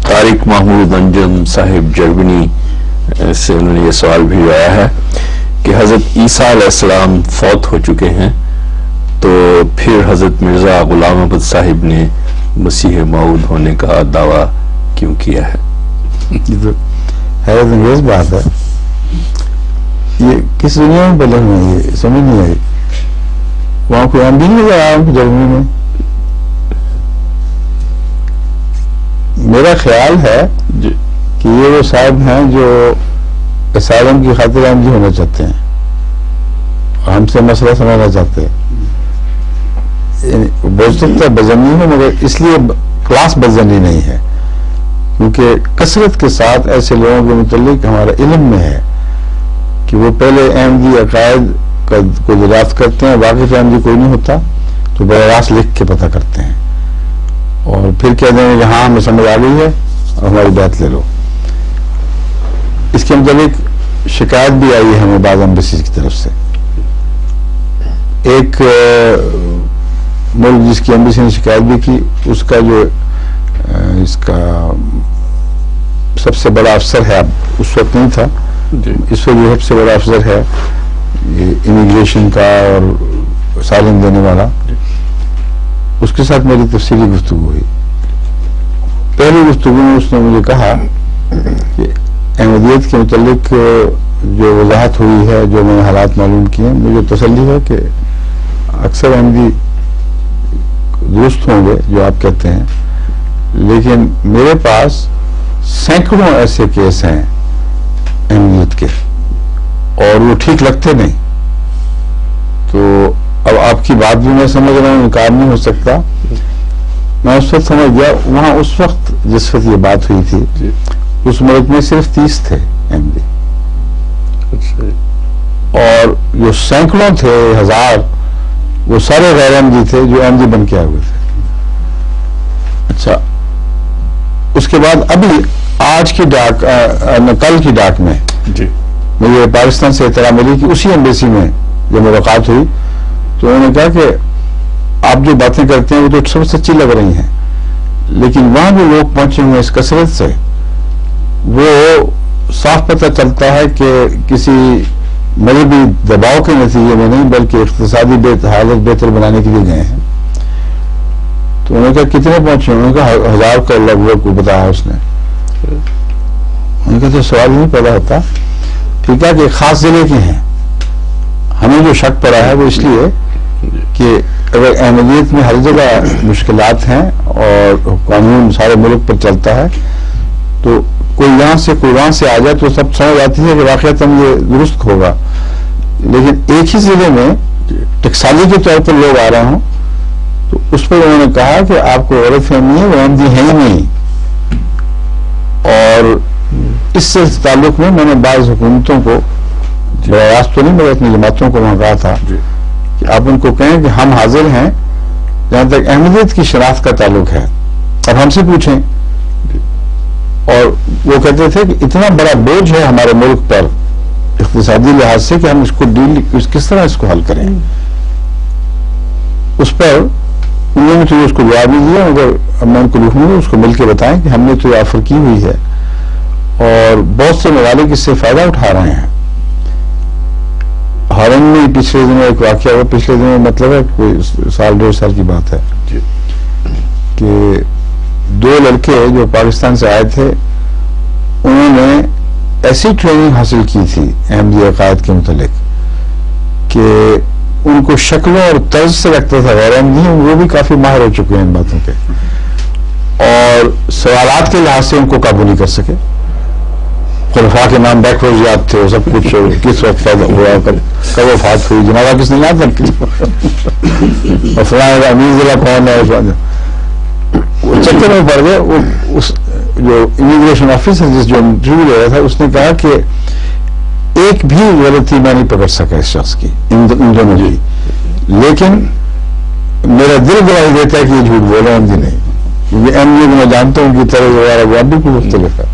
طارق محمود انجم صاحب جرمنی سے انہوں نے یہ سوال بھیجوایا ہے کہ حضرت عیسیٰ علیہ السلام فوت ہو چکے ہیں تو پھر حضرت مرزا غلام احمد صاحب نے مسیح موعود ہونے کا دعویٰ کیوں کیا ہے؟ یہ تو حیرت انگیز بات ہے. یہ کس دنیا میں پہلے ہوئی ہے سمجھ نہیں آئی. وہاں کوئی عام بھی نہیں نظر آیا جرمنی میں. میرا خیال ہے کہ یہ وہ صاحب ہیں جو اسائلم کی خاطر عام ہونا چاہتے ہیں اور ہم سے مسئلہ سمجھنا چاہتے ہیں. بول سکتا ہے بدزنی ہے مگر اس لیے کلاس بدزنی نہیں ہے کیونکہ کثرت کے ساتھ ایسے لوگوں کے متعلق ہمارا علم میں ہے کہ وہ پہلے احمدی عقائد کو دریافت کرتے ہیں. واقف احمدی کوئی نہیں ہوتا تو براہ راست لکھ کے پتہ کرتے ہیں اور پھر کہہ دیں گے کہ ہاں ہمیں سمجھ آ گئی ہے اور ہماری بات لے لو. اس کے متعلق شکایت بھی آئی ہے ہمیں بعض ایمبیسیز کی طرف سے. ایک ملک جس کی ایمبیسی نے شکایت بھی کی اس کا جو اس کا سب سے بڑا افسر ہے, اب اس وقت نہیں تھا, اس وقت جو سب سے بڑا افسر ہے امیگریشن کا اور سالم دینے والا, اس کے ساتھ میری تفصیلی گفتگو ہوئی. پہلی گفتگو میں اس نے مجھے کہا کہ احمدیت کے متعلق جو وضاحت ہوئی ہے, جو میں نے حالات معلوم کیے, مجھے تسلی ہے کہ اکثر احمدی درست ہوں گے جو آپ کہتے ہیں, لیکن میرے پاس سینکڑوں ایسے کیس ہیں احمدیت کے اور وہ ٹھیک لگتے نہیں. تو اب آپ کی بات بھی میں سمجھ رہا ہوں, انکار نہیں ہو سکتا. میں اس وقت سمجھ گیا وہاں اس وقت جس وقت یہ بات ہوئی تھی اس ملک میں صرف 30 تھے احمدی اور جو سینکڑوں تھے, ہزار, وہ سارے غیر احمدی تھے جو احمدی بن کے آئے ہوئے تھے. اچھا, اس کے بعد ابھی آج کی ڈاک کل کی ڈاک میں مجھے پاکستان سے اطلاع ملی کہ اسی ایمبیسی میں جو ملاقات ہوئی تو انہوں نے کہا کہ آپ جو باتیں کرتے ہیں وہ تو سب سچی لگ رہی ہیں, لیکن وہاں جو لوگ پہنچے ہوئے اس کثرت سے وہ صاف پتہ چلتا ہے کہ کسی مذہبی دباؤ کے نتیجے میں نہیں بلکہ اقتصادی حالت بہتر بنانے کے لیے گئے ہیں. تو انہوں نے کہا کتنے پہنچے؟ انہوں نے کہا 1000 کا لگ بھگ کو بتایا اس نے. انہوں نے کہا تو سوال نہیں پیدا ہوتا ٹھیک ہے کہ خاص ضلع کے ہیں. ہمیں جو شک پڑا ہے وہ اس لیے کہ اگر احمدیت میں ہر جگہ مشکلات ہیں اور قانون سارے ملک پر چلتا ہے تو کوئی یہاں سے کوئی وہاں سے آ جائے تو سب سمجھ آتی ہے کہ واقعات یہ درست ہوگا, لیکن ایک ہی ضلع میں ٹکسالی کے طور پر لوگ آ رہے ہوں تو اس پر انہوں نے کہا کہ آپ کو غلط فہمی ہے, وہ احمدی ہے ہی نہیں. اور اس سے تعلق میں نے بعض حکومتوں کو براہ راست تو نہیں مگر اپنی جماعتوں کو وہاں کہا تھا کہ آپ ان کو کہیں کہ ہم حاضر ہیں جہاں تک احمدیت کی شناخت کا تعلق ہے, اب ہم سے پوچھیں. اور وہ کہتے تھے کہ اتنا بڑا بوجھ ہے ہمارے ملک پر اقتصادی لحاظ سے کہ ہم اس کو کس طرح اس کو حل کریں. اس پر انہوں نے تو اس کو جواب نہیں دیا مگر اب میں ان کو لکھوں گا اس کو مل کے بتائیں کہ ہم نے تو یہ آفر کی ہوئی ہے اور بہت سے ممالک اس سے فائدہ اٹھا رہے ہیں. ہارن میں پچھلے دنوں ایک واقعہ ہوا, پچھلے دنوں مطلب ہے کوئی سال 1.5 سال کی بات ہے کہ 2 لڑکے جو پاکستان سے آئے تھے انہوں نے ایسی ٹریننگ حاصل کی تھی احمدی عقائد کے متعلق کہ ان کو شکلوں اور طرز سے لگتا تھا غیر احمدی, وہ بھی کافی ماہر ہو چکے ہیں ان باتوں کے اور سوالات کے لحاظ سے ان کو قابو نہیں کر سکے. خلفاء کے نام بیکورڈ یاد تھے, وہ سب کچھ کس وقت پیدا ہوا, کب وفات ہوئی, جنازہ کس نے یاد رکھا, اور فلاں امیر ضلع کون ہے. وہ چکر میں پڑ گئے. اس جو امیگریشن آفیسر جس جو انٹرویو لے رہا تھا اس نے کہا کہ ایک بھی غلطی میں نہیں پکڑ سکا اس شخص کی ان دونوں کی, لیکن میرا دل گواہی دیتا ہے کہ یہ جھوٹ بول رہا ہوں نہیں, کیونکہ احمدی کو میں جانتا ہوں کہ طرح وغیرہ وہ بھی کوئی مختلف ہے.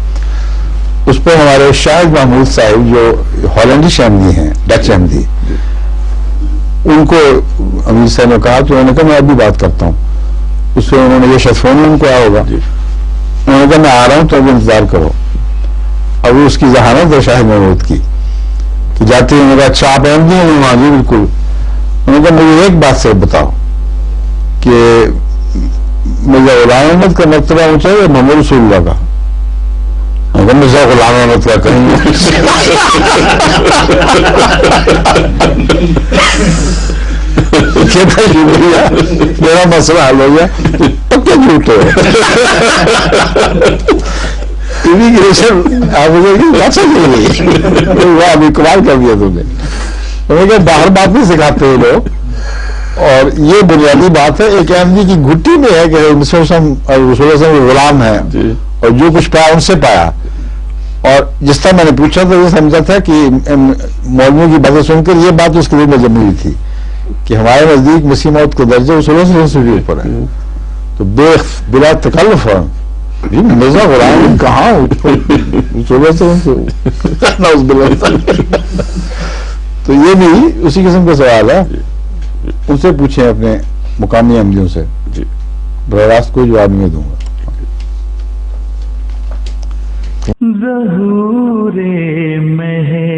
اس پر ہمارے شاہد محمود صاحب جو ہالینڈش احمدی ہیں, ڈچ احمدی, ان کو امیر صاحب نے کہا تو انہوں نے کہا میں ابھی بات کرتا ہوں. اس پہ انہوں نے یہ شفون ان کو آیا ہوگا, انہوں نے کہا میں آ رہا ہوں تو اب انتظار کرو. اب اس کی ذہانت ہے شاہد محمود کی کہ جاتے ہیں. میرا اچھا آپ احمدی ہیں؟ وہاں جی بالکل. انہوں نے کہا مجھے ایک بات سے بتاؤ کہ مرزا غلام احمد کا مرتبہ اونچا ہے یا محمد رسول اللہ کا؟ مرزا غلام احمد کا کہیں. کہتا شکریہ میرا مسئلہ حل ہو گیا. پکے جھوٹ ہو امیگریشن آپ اچھا کر گئی وہ ابھی کمال کر دیا تم نے. انہوں نے کہا باہر بات نہیں سکھاتے ہیں لوگ. اور یہ بنیادی بات ہے. ایک احمدی کی گھٹی میں ہے کہ رسول اللہ غلام ہے اور جو کچھ پایا ان سے پایا. اور جس طرح میں نے پوچھا تو یہ سمجھا تھا کہ مولویوں کی باتیں سن کر یہ بات اس کے دل میں جمی ہوئی تھی کہ ہمارے نزدیک مسیح موت کا درجہ رسول اللہ سے بھی اوپر ہے. تو بلا تکلف مرزا غلام کہاں تو یہ بھی اسی قسم کا سوال ہے. ان سے پوچھیں اپنے مقامی احمدیوں سے. براہ راست کوئی جواب نہیں دوں گا. ظہور مہر